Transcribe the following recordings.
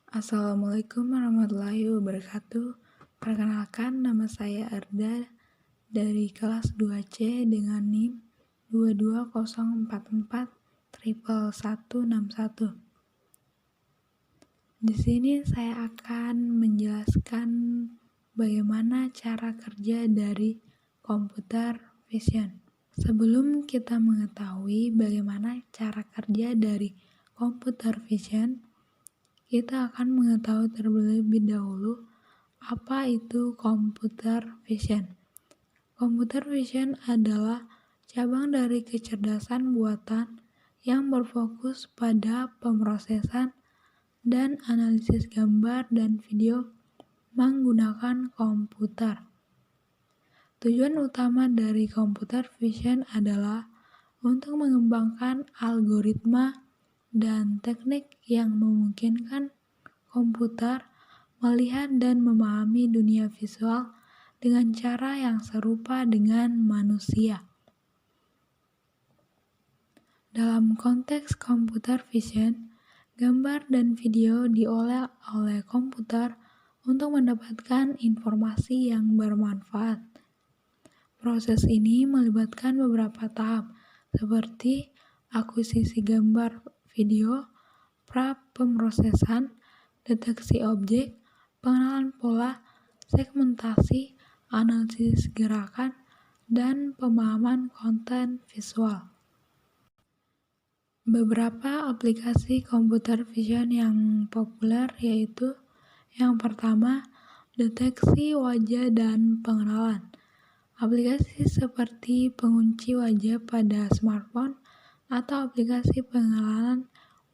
Assalamualaikum warahmatullahi wabarakatuh. Perkenalkan, nama saya Arda dari kelas 2C dengan NIM 22044 Di sini saya akan menjelaskan bagaimana cara kerja dari komputer vision. Sebelum kita mengetahui bagaimana cara kerja dari komputer vision, kita akan mengetahui terlebih dahulu apa itu computer vision. Computer vision adalah cabang dari kecerdasan buatan yang berfokus pada pemrosesan dan analisis gambar dan video menggunakan komputer. Tujuan utama dari computer vision adalah untuk mengembangkan algoritma dan teknik yang memungkinkan komputer melihat dan memahami dunia visual dengan cara yang serupa dengan manusia. Dalam konteks computer vision, gambar dan video diolah oleh komputer untuk mendapatkan informasi yang bermanfaat. Proses ini melibatkan beberapa tahap, seperti akuisisi gambar video, pra-pemrosesan, deteksi objek, pengenalan pola, segmentasi, analisis gerakan, dan pemahaman konten visual. Beberapa aplikasi computer vision yang populer yaitu yang pertama, deteksi wajah dan pengenalan. Aplikasi seperti pengunci wajah pada smartphone atau aplikasi pengenalan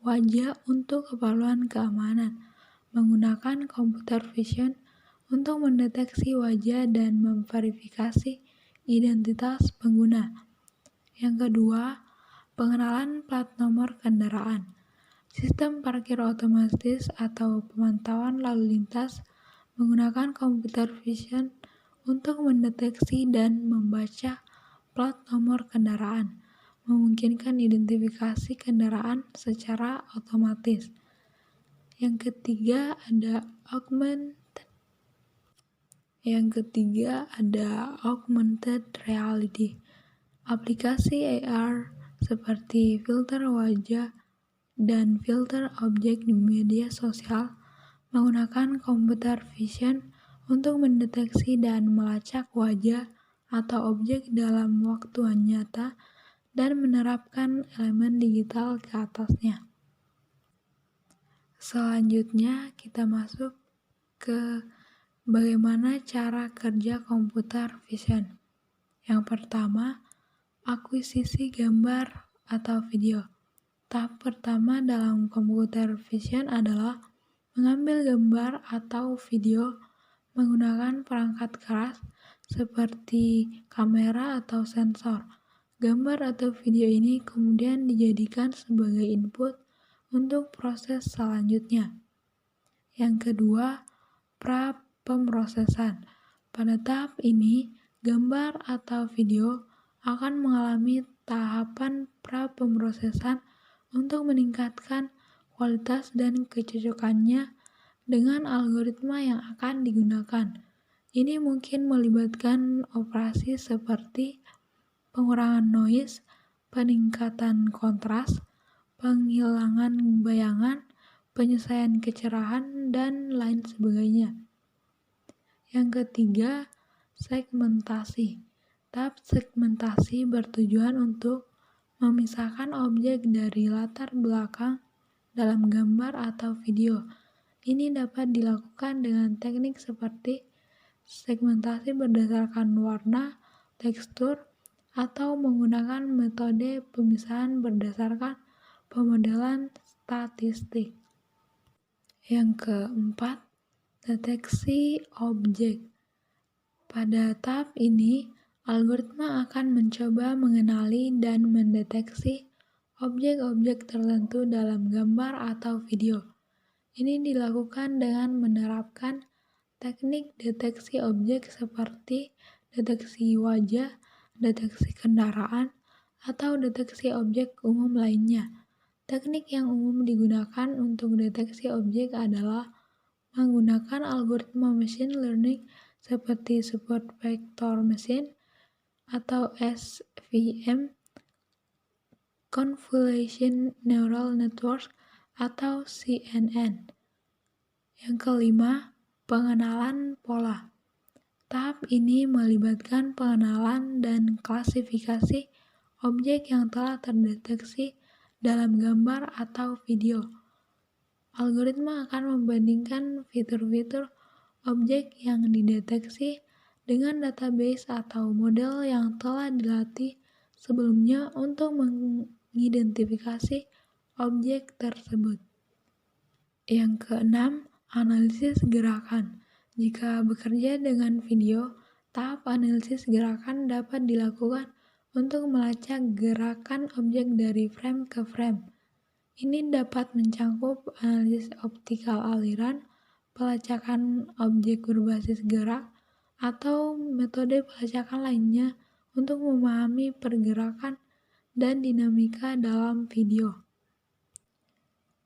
wajah untuk keperluan keamanan menggunakan computer vision untuk mendeteksi wajah dan memverifikasi identitas pengguna. Yang kedua, pengenalan plat nomor kendaraan. Sistem parkir otomatis atau pemantauan lalu lintas menggunakan computer vision untuk mendeteksi dan membaca plat nomor kendaraan, memungkinkan identifikasi kendaraan secara otomatis. Yang ketiga ada augmented reality. Aplikasi AR seperti filter wajah dan filter objek di media sosial menggunakan computer vision untuk mendeteksi dan melacak wajah atau objek dalam waktu nyata dan menerapkan elemen digital ke atasnya. Selanjutnya kita masuk ke bagaimana cara kerja komputer vision. Yang pertama, akuisisi gambar atau video. Tahap pertama dalam komputer vision adalah mengambil gambar atau video menggunakan perangkat keras seperti kamera atau sensor. Gambar atau video ini kemudian dijadikan sebagai input untuk proses selanjutnya. Yang kedua, pra-pemrosesan. Pada tahap ini, gambar atau video akan mengalami tahapan pra-pemrosesan untuk meningkatkan kualitas dan kecocokannya dengan algoritma yang akan digunakan. Ini mungkin melibatkan operasi seperti pengurangan noise, peningkatan kontras, penghilangan bayangan, penyesuaian kecerahan, dan lain sebagainya. Yang ketiga, segmentasi. Tahap segmentasi bertujuan untuk memisahkan objek dari latar belakang dalam gambar atau video. Ini dapat dilakukan dengan teknik seperti segmentasi berdasarkan warna, tekstur, atau menggunakan metode pemisahan berdasarkan pemodelan statistik. Yang keempat, deteksi objek. Pada tahap ini, algoritma akan mencoba mengenali dan mendeteksi objek-objek tertentu dalam gambar atau video. Ini dilakukan dengan menerapkan teknik deteksi objek seperti deteksi wajah, deteksi kendaraan, atau deteksi objek umum lainnya. Teknik yang umum digunakan untuk deteksi objek adalah menggunakan algoritma machine learning seperti Support Vector Machine atau SVM, Convolution Neural Network atau CNN. Yang kelima, pengenalan pola. Tahap ini melibatkan pengenalan dan klasifikasi objek yang telah terdeteksi dalam gambar atau video. Algoritma akan membandingkan fitur-fitur objek yang dideteksi dengan database atau model yang telah dilatih sebelumnya untuk mengidentifikasi objek tersebut. Yang keenam, analisis gerakan. Jika bekerja dengan video, tahap analisis gerakan dapat dilakukan untuk melacak gerakan objek dari frame ke frame. Ini dapat mencangkup analisis optikal aliran, pelacakan objek berbasis gerak, atau metode pelacakan lainnya untuk memahami pergerakan dan dinamika dalam video.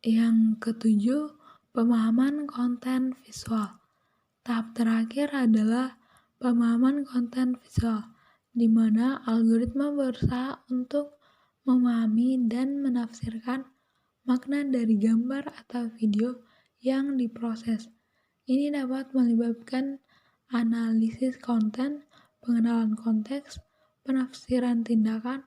Yang ketujuh, pemahaman konten visual. Tahap terakhir adalah pemahaman konten visual, di mana algoritma berusaha untuk memahami dan menafsirkan makna dari gambar atau video yang diproses. Ini dapat melibatkan analisis konten, pengenalan konteks, penafsiran tindakan,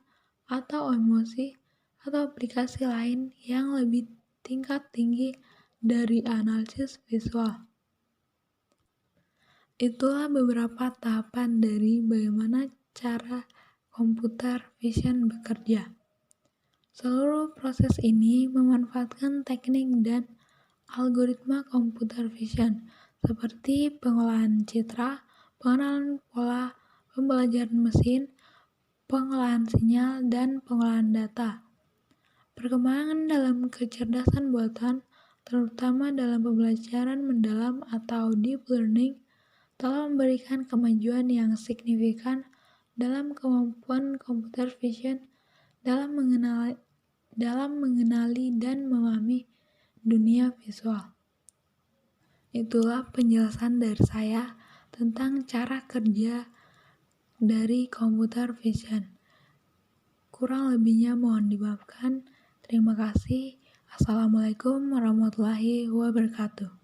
atau emosi, atau aplikasi lain yang lebih tingkat tinggi dari analisis visual. Itulah beberapa tahapan dari bagaimana cara computer vision bekerja. Seluruh proses ini memanfaatkan teknik dan algoritma computer vision seperti pengolahan citra, pengenalan pola, pembelajaran mesin, pengolahan sinyal, dan pengolahan data. Perkembangan dalam kecerdasan buatan, terutama dalam pembelajaran mendalam atau deep learning, telah memberikan kemajuan yang signifikan dalam kemampuan computer vision dalam mengenali dan memahami dunia visual. Itulah penjelasan dari saya tentang cara kerja dari computer vision. Kurang lebihnya mohon dimaafkan. Terima kasih. Assalamualaikum warahmatullahi wabarakatuh.